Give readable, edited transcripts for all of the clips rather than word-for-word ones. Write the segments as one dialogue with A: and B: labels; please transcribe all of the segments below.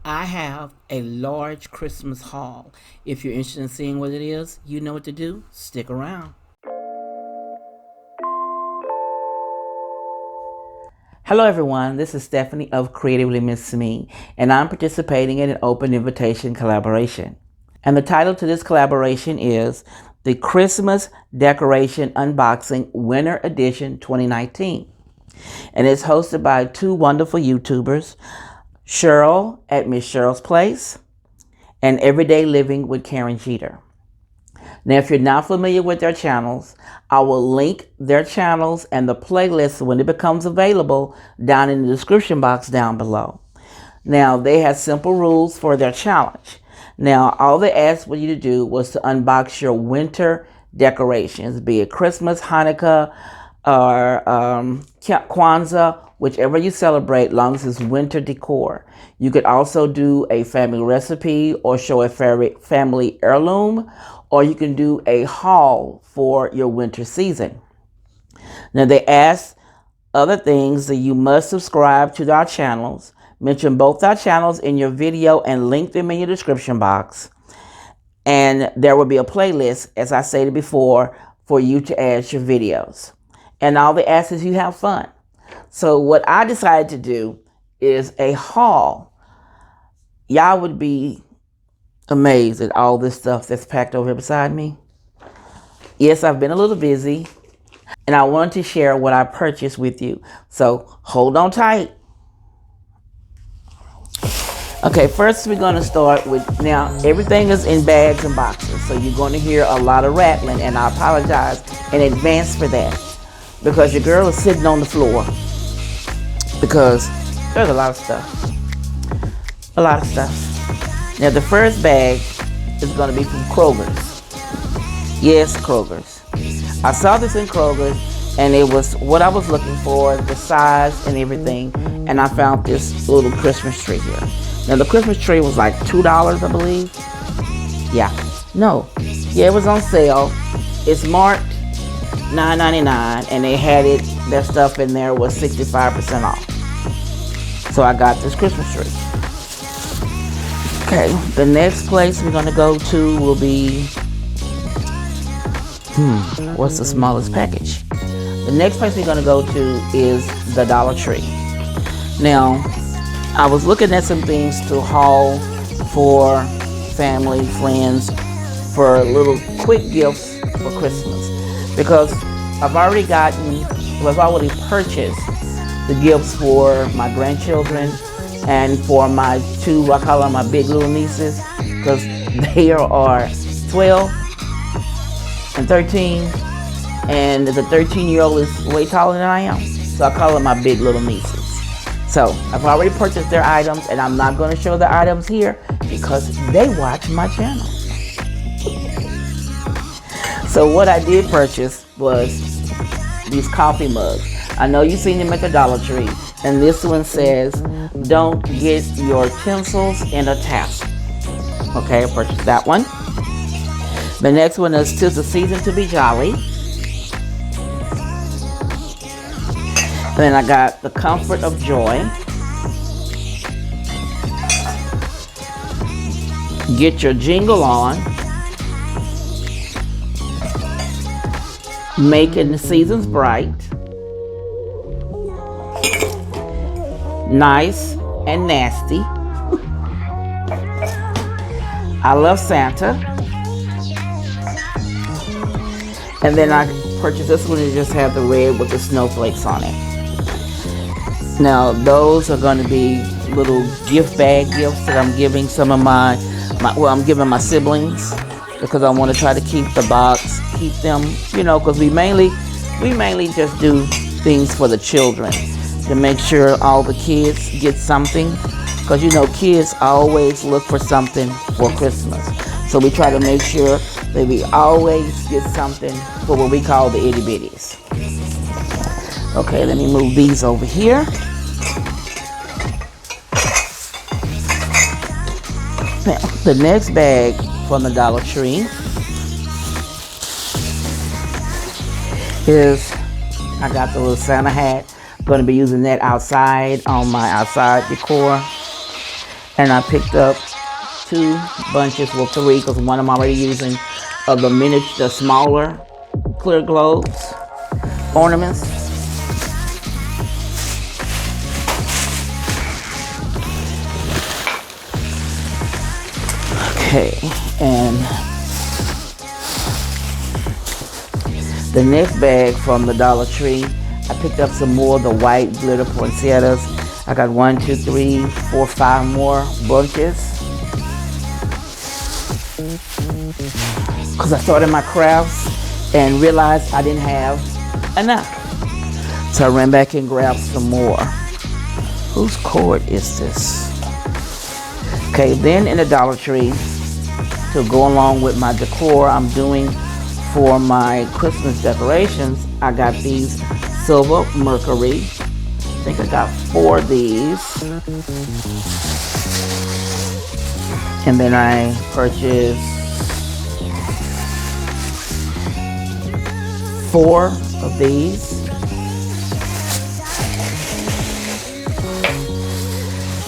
A: I have a large Christmas haul. If you're interested in seeing what it is, you know what to do. Stick around. Hello, everyone. This is Stephanie of Creatively Miss Me, and I'm participating in an open invitation collaboration. And the title to this collaboration is the Christmas Decoration Unboxing Winter Edition 2019. And it's hosted by two wonderful YouTubers, Cheryl at Miss Cheryl's Place and Everyday Living with Karen Jeter. Now, if you're not familiar with their channels, I will link their channels and the playlist when it becomes available down in the description box down below. Now, they have simple rules for their challenge. Now, all they asked for you to do was to unbox your winter decorations, be it Christmas, Hanukkah, or Kwanzaa, whichever you celebrate, long as it's winter decor. You could also do a family recipe or show a family heirloom, or you can do a haul for your winter season. Now, they ask other things that you must subscribe to our channels. Mention both our channels in your video and link them in your description box. And there will be a playlist, as I stated before, for you to add your videos. And all they ask is you have fun. So what I decided to do is a haul. Y'all would be amazed at all this stuff that's packed over here beside me. Yes, I've been a little busy, and I wanted to share what I purchased with you. So hold on tight. Okay, first we're going to start with, now everything is in bags and boxes, so you're going to hear a lot of rattling, and I apologize in advance for that, because your girl is sitting on the floor, because there's a lot of stuff. A lot of stuff. Now the first bag is going to be from Kroger's. Yes, Kroger's. I saw this in Kroger's, and it was what I was looking for, the size and everything, and I found this little Christmas tree here. Now the Christmas tree was like $2, I believe. Yeah, no, yeah, it was on sale. It's marked $9.99, and they had it. Their stuff in there was 65% off. So I got this Christmas tree. Okay, the next place we're gonna go to will be, what's the smallest package? The next place we're gonna go to is the Dollar Tree. Now, I was looking at some things to haul for family, friends, for little quick gifts for Christmas. Because I've already purchased the gifts for my grandchildren and for my two, I call them my big little nieces, because they are 12 and 13, and the 13-year-old is way taller than I am. So I call them my big little nieces. So I've already purchased their items, and I'm not going to show the items here because they watch my channel. So what I did purchase was these coffee mugs. I know you've seen them at the Dollar Tree, and this one says, "Don't get your tinsels in a tassel." Okay, I purchased that one. The next one is "'Tis the Season to Be Jolly." And then I got the Comfort of Joy. Get Your Jingle On. Making the Seasons Bright. Nice and Nasty. I Love Santa. And then I purchased this one that just had the red with the snowflakes on it. Now those are going to be little gift bag gifts that I'm giving some of I'm giving my siblings, because I want to try to keep the box, keep them, because we mainly just do things for the children to make sure all the kids get something, because kids always look for something for Christmas. So we try to make sure that we always get something for what we call the itty bitties. Okay, let me move these over here. Now, the next bag from the Dollar Tree is, I got the little Santa hat. I'm going to be using that outside on my outside decor. And I picked up 2 bunches, well 3, because one I'm already using, of the miniature, the smaller clear globes ornaments. Okay, and the next bag from the Dollar Tree, I picked up some more of the white glitter poinsettias. I got 1, 2, 3, 4, 5 more bunches. Because I started my crafts and realized I didn't have enough. So I ran back and grabbed some more. Whose cord is this? Okay, then in the Dollar Tree, to go along with my decor I'm doing for my Christmas decorations, I got these silver mercury. I think I got 4 of these. And then I purchased 4 of these.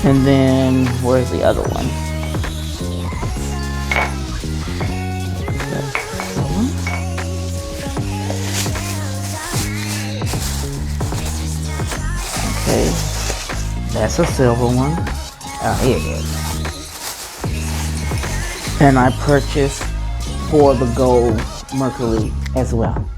A: And then, where's the other one? Okay, that's a silver one. Oh, here it is. And I purchased 4 of the gold mercury as well.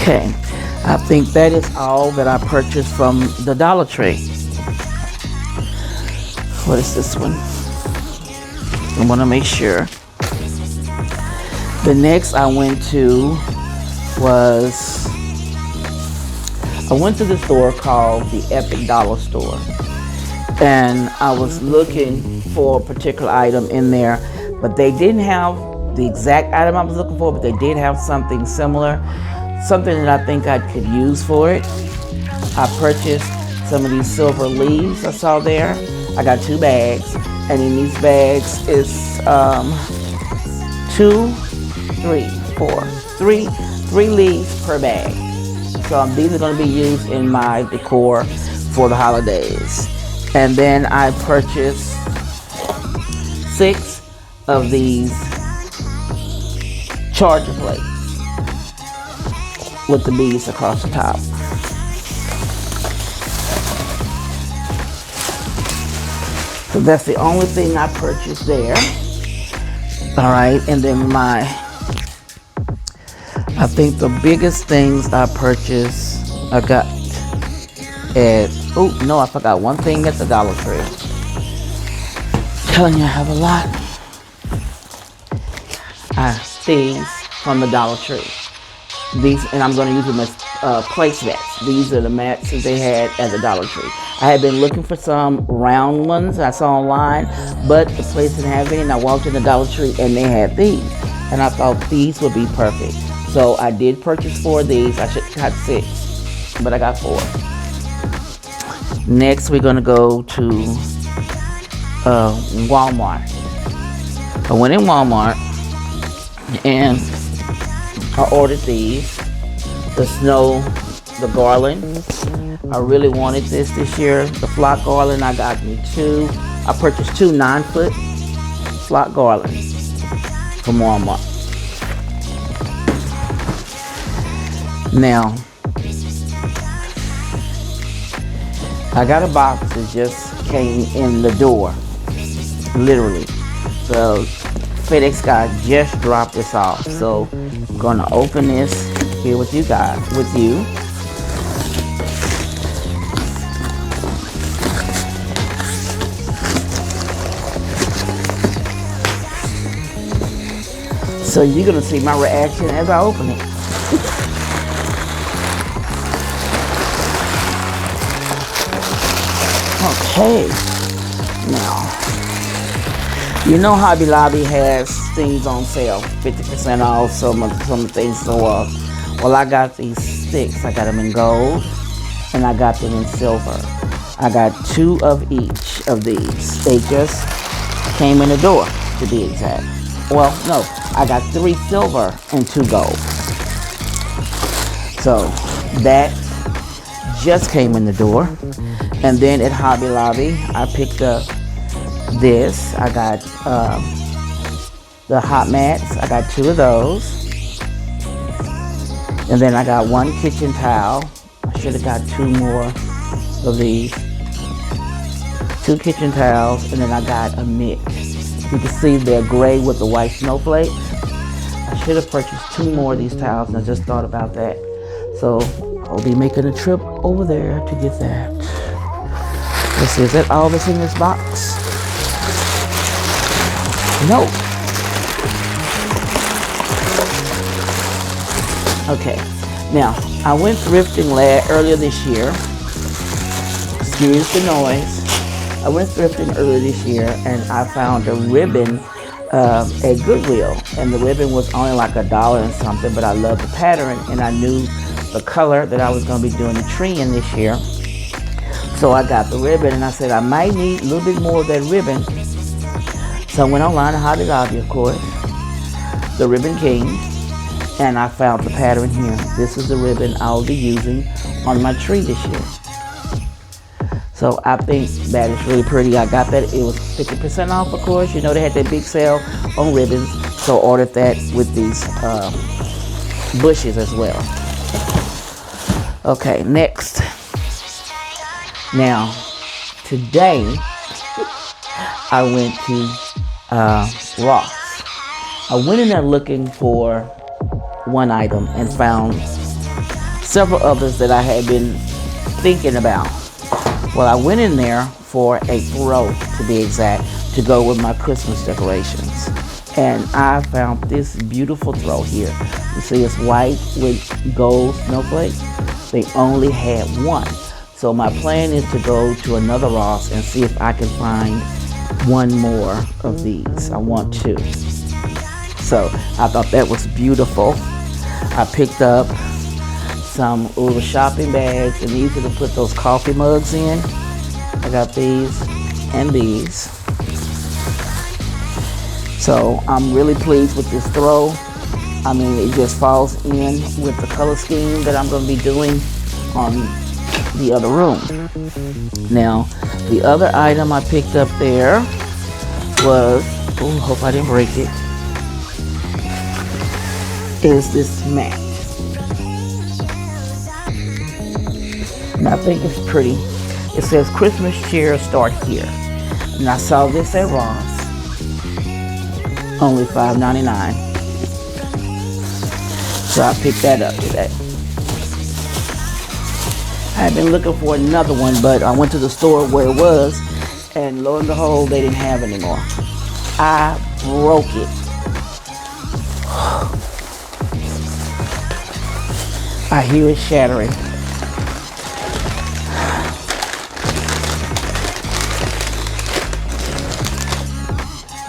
A: Okay, I think that is all that I purchased from the Dollar Tree. What is this one? I want to make sure. The next I went to was, I went to the store called the Epic Dollar Store. And I was looking for a particular item in there, but they didn't have the exact item I was looking for, but they did have something similar. Something that I think I could use for it. I purchased some of these silver leaves I saw there. I got 2 bags, and in these bags is 3 leaves per bag. So these are going to be used in my decor for the holidays. And then I purchased 6 of these charger plates with the beads across the top. So that's the only thing I purchased there. All right, and then I think the biggest things I purchased, I got at, oh no, I forgot one thing at the Dollar Tree. I'm telling you, I have a lot. These from the Dollar Tree. These, and I'm going to use them as placemats. These are the mats that they had at the Dollar Tree. I had been looking for some round ones I saw online, but the place didn't have any, and I walked in the Dollar Tree and they had these. And I thought these would be perfect. So I did purchase 4 of these. I should have got 6, but I got 4. Next, we're going to go to Walmart. I went in Walmart and I ordered these, the garland. I really wanted this year. The flock garland, I got me 2. I purchased 2 9-foot flock garlands from Walmart. Now, I got a box that just came in the door, literally. The FedEx guy just dropped this off, so I'm gonna open this here with you guys, So you're gonna see my reaction as I open it. Okay, now, you know Hobby Lobby has things on sale, 50% off, some things so off. Well, I got these sticks. I got them in gold, and I got them in silver. I got 2 of each of these. They just came in the door, to be exact. Well, no, I got 3 silver and 2 gold. So that just came in the door. And then at Hobby Lobby, I picked up this. I got the hot mats. I got 2 of those. And then I got 1 kitchen towel. I should have got 2 more of these. 2 kitchen towels, and then I got a mix. You can see they're gray with the white snowflakes. I should have purchased 2 more of these towels, and I just thought about that. So I'll be making a trip over there to get that. Let's see, is that all that's in this box? No. Okay, now I went thrifting earlier this year. Excuse the noise. I went thrifting earlier this year and I found a ribbon at Goodwill, and the ribbon was only like $1 and something, but I loved the pattern and I knew the color that I was going to be doing the tree in this year. So I got the ribbon and I said I might need a little bit more of that ribbon. So I went online to Hobby Lobby, of course. The ribbon came and I found the pattern here. This is the ribbon I'll be using on my tree this year. So I think that is really pretty. I got that. It was 50% off, of course. You know, they had that big sale on ribbons. So ordered that with these bushes as well. Okay, next. Now, today I went to Ross. I went in there looking for one item and found several others that I had been thinking about. Well, I went in there for a throw, to be exact, to go with my Christmas decorations. And I found this beautiful throw here. You see it's white with gold snowflakes. They only had 1. So my plan is to go to another Ross and see if I can find 1 more of these. I want 2. So I thought that was beautiful. I picked up some little shopping bags, and these are to put those coffee mugs in. I got these and these. So I'm really pleased with this throw. I mean, it just falls in with the color scheme that I'm going to be doing on the other room. Now, the other item I picked up there was, oh, hope I didn't break it, is this mat. And I think it's pretty. It says Christmas cheer start here. And I saw this at Ross. Only $5.99. So I picked that up today. I had been looking for another one, but I went to the store where it was, and lo and behold, they didn't have any more. I broke it. I hear it shattering.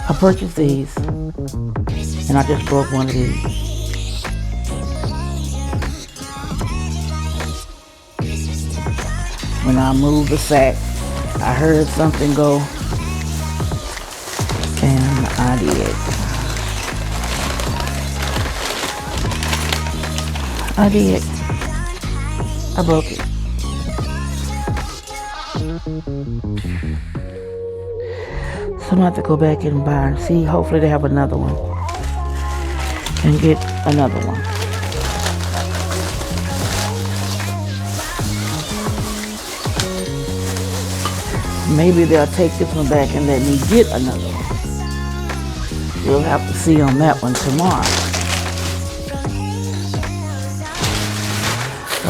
A: I purchased these, and I just broke one of these. When I moved the sack, I heard something go, and I did. I did. I broke it. So I'm going to have to go back and buy and see. Hopefully they have another one. And get another one. Maybe they'll take this one back and let me get another one. We'll have to see on that one tomorrow.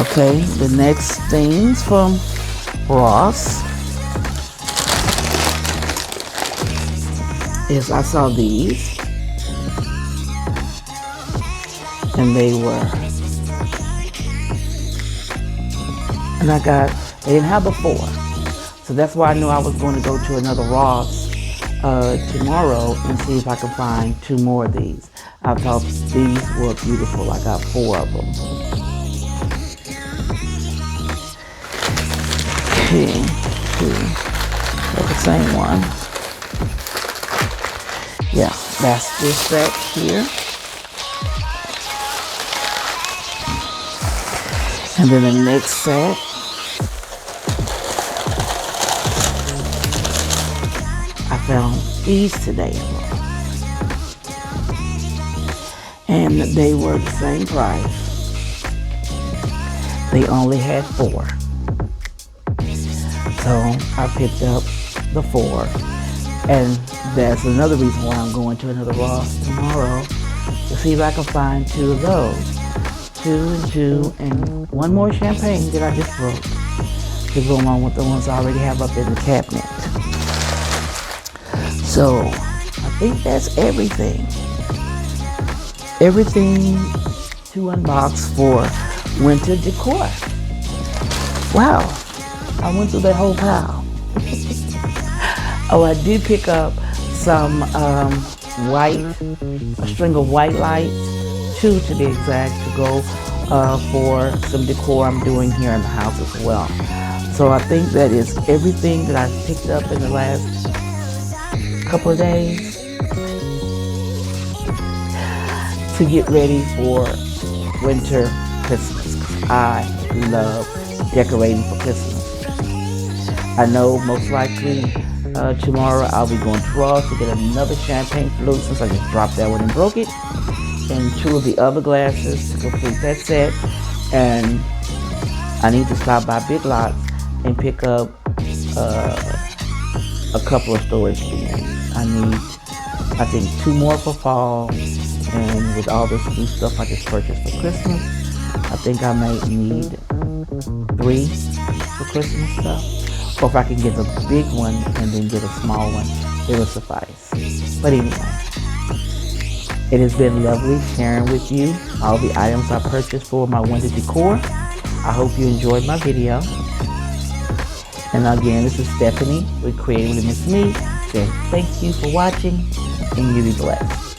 A: Okay, the next things from Ross is I saw these, and they didn't have the 4. So that's why I knew I was going to go to another Ross tomorrow and see if I can find 2 more of these. I thought these were beautiful. I got 4 of them. Okay, that's the same one. Yeah, that's this set here. And then the next set, I found these today. And they were the same price. They only had 4. So I picked up the 4. And that's another reason why I'm going to another Ross tomorrow to see if I can find 2 of those. 2 and 2 and 1 more champagne that I just broke to go along with the ones I already have up in the cabinet. So I think that's everything. Everything to unbox for winter decor. Wow, I went through that whole pile. Oh, I did pick up some a string of white lights, 2 to be exact, to go for some decor I'm doing here in the house as well. So I think that is everything that I've picked up in the last couple of days to get ready for winter Christmas. I love decorating for Christmas. I know most likely tomorrow I'll be going to Ross to get another champagne flute since I just dropped that one and broke it, and 2 of the other glasses to complete that set. And I need to stop by Big Lots and pick up a couple of storage bins. I need, I think, 2 more for fall, and with all this new stuff I just purchased for Christmas, I think I might need 3 for Christmas stuff. Or if I can get a big one and then get a small one, it will suffice. But anyway, it has been lovely sharing with you all the items I purchased for my winter decor. I hope you enjoyed my video. And again, this is Stephanie with Creatively Miss Me. Saying thank you for watching, and you be blessed.